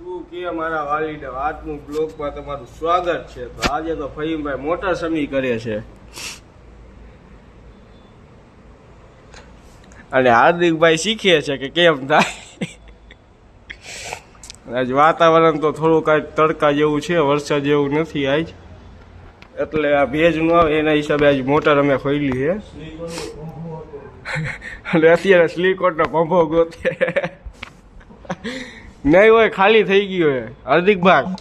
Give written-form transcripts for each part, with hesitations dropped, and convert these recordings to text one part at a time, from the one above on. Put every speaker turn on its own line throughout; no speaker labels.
શું કે મારા વાલીને આજનું બ્લોગમાં તમારું સ્વાગત છે। તો આજે તો ફહીમભાઈ મોટર સમી કરે છે અને હાર્દિકભાઈ શીખે છે કે કેમ થાય। આજ વાતાવરણ તો થોડું કાંઈ તડકા જેવું છે, વરસાદ જેવું નથી આજ, એટલે આ ભેજ ન આવે એના હિસાબે આજ મોટર અમે ખોલી છે અને અત્યારે સ્લીકોટનો પંપો ગોતે નહીં હોય, ખાલી થઈ ગયો હે હાર્દિકભાઈ।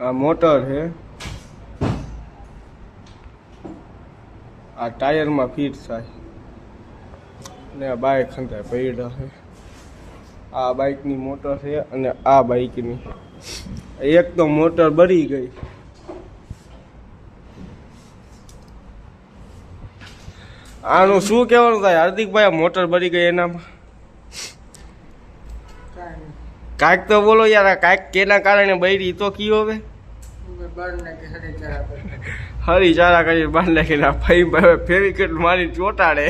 આ મોટર છે, આ ટાયરમાં ફિટ થાય ને આ બાઇક ખંતાય પડ્યા છે। આ બાઇકની મોટર છે અને આ બાઇકની એક તો મોટર બળી ગઈ। આનું શું કહેવાનું થાય હાર્દિકભાઈ? મોટર બળી ગઈ એનામાં કાંઈક તો બોલો યાર, કાંઈક કેના કારણે બળી તો કયો હવે? હરી ચારા કરી બાર નાખીને ફઈ ફેવિકેટ મારી ચોટાડે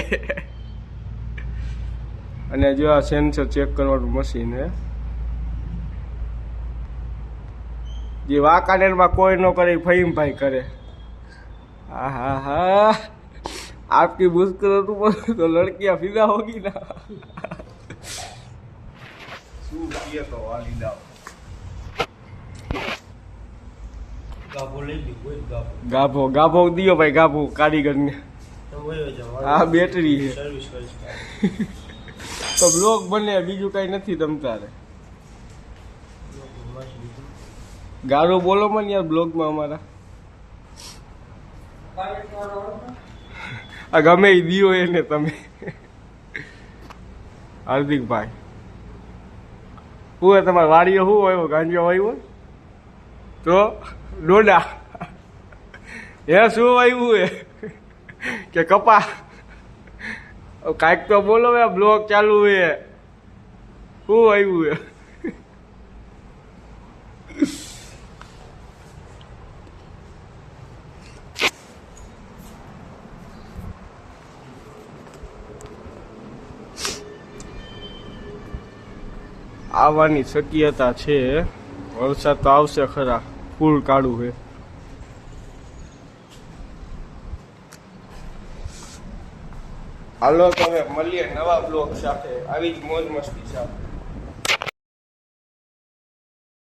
અને જો આ સેન્સર ચેક કરવાનું મશીન હે, જે વાંકાનેરમાં કોઈ ન કરે ફહીમભાઈ કરે। હા હા હા, आपकी मुस्कुराहट पर तो लड़कियां फिदा होगी ना। શું કીએ તો વાલી દાવ ગાભો લઈ લીધો, ગાભો ગાભો દિયો ભાઈ, ગાભો કારીગરને આ બેટરી છે સર્વિસ કરીશ તો બ્લોગ બને, બીજું કઈ નથી તમ તારે ગારો બોલો મને યાર બ્લોગમાં અમારા। આ ગમે એ દિયો એને તમે હાર્દિકભાઈ શું હોય તમારે વાડીઓ શું હોય? ગાંજો વાવ્યું તો ડોડા હે શું વાવ્યું હે કે કપા? કાંઈક તો બોલો હે, બ્લોગ ચાલુ હે, શું વાવ્યું હે? આવવાની શક્યતા છે, વરસાદ તો આવશે ખરા, ફૂલ કાળું છે। હાલો તો હવે મળીએ નવા બ્લોગ સાથે, આવી જ મોજ મસ્તી સાથે।